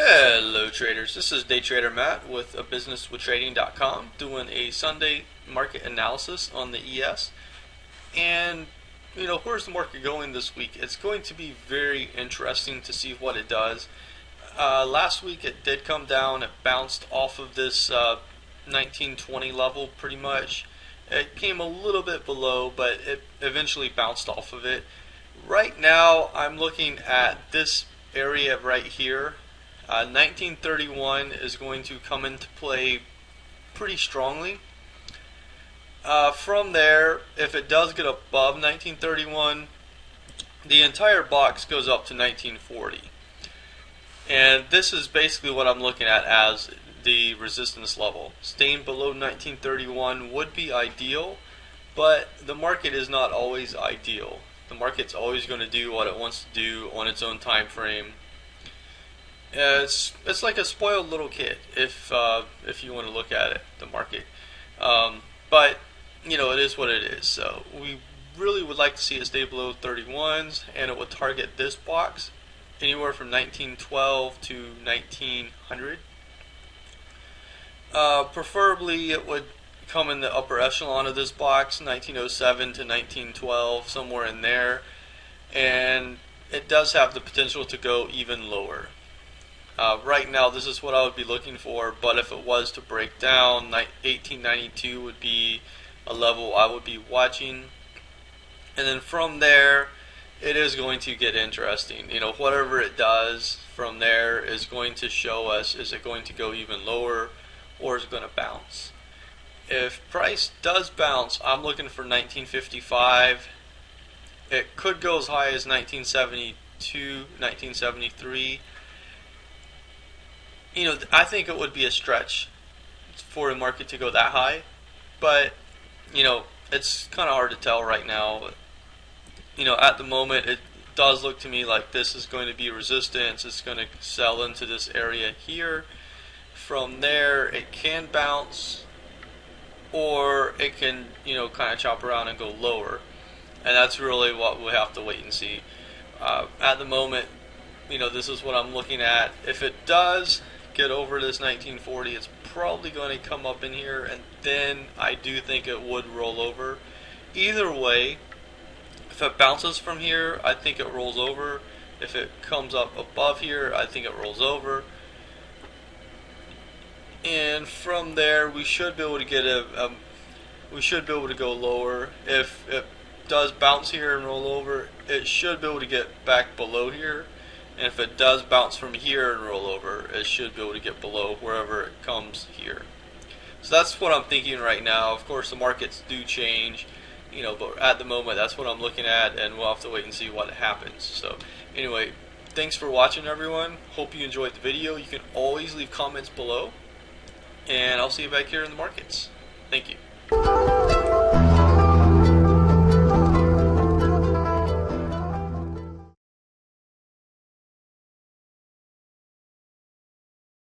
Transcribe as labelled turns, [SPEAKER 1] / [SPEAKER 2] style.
[SPEAKER 1] Hello traders, this is Day Trader Matt with businesswithtrading.com doing a Sunday market analysis on the ES. And where's the market going this week? It's going to be very interesting to see what it does. Last week it did come down. It bounced off of this 1920 level pretty much. It came a little bit below, but it eventually bounced off of it. Right now I'm looking at this area right here. 1931 is going to come into play pretty strongly. From there, if it does get above 1931, the entire box goes up to 1940. And this is basically what I'm looking at as the resistance level. Staying below 1931 would be ideal, but the market is not always ideal. The market's always going to do what it wants to do on its own time frame. It's like a spoiled little kid, if you want to look at it, the market. But it is what it is. So we really would like to see it stay below 31s, and it would target this box anywhere from 1912 to 1900. Preferably, it would come in the upper echelon of this box, 1907 to 1912, somewhere in there, and it does have the potential to go even lower. Right now, this is what I would be looking for, but if it was to break down, 1892 would be a level I would be watching. And then from there, it is going to get interesting. Whatever it does from there is going to show us, is it going to go even lower, or is it going to bounce? If price does bounce, I'm looking for 1955. It could go as high as 1972, 1973. I think it would be a stretch for the market to go that high, but it's kind of hard to tell right now. At the moment, it does look to me like this is going to be resistance. It's going to sell into this area here. From there, it can bounce, or it can kind of chop around and go lower, and that's really what we'll have to wait and see. At the moment, this is what I'm looking at. If it does get over this 1940, it's probably going to come up in here, and then I do think it would roll over. Either way, if it bounces from here, I think it rolls over. If it comes up above here, I think it rolls over. And from there, we should be able to get we should be able to go lower. If it does bounce here and roll over, it should be able to get back below here. And if it does bounce from here and roll over, it should be able to get below wherever it comes here. So that's what I'm thinking right now. Of course, the markets do change, but at the moment, that's what I'm looking at, and we'll have to wait and see what happens. So anyway, thanks for watching, everyone. Hope you enjoyed the video. You can always leave comments below, and I'll see you back here in the markets. Thank you.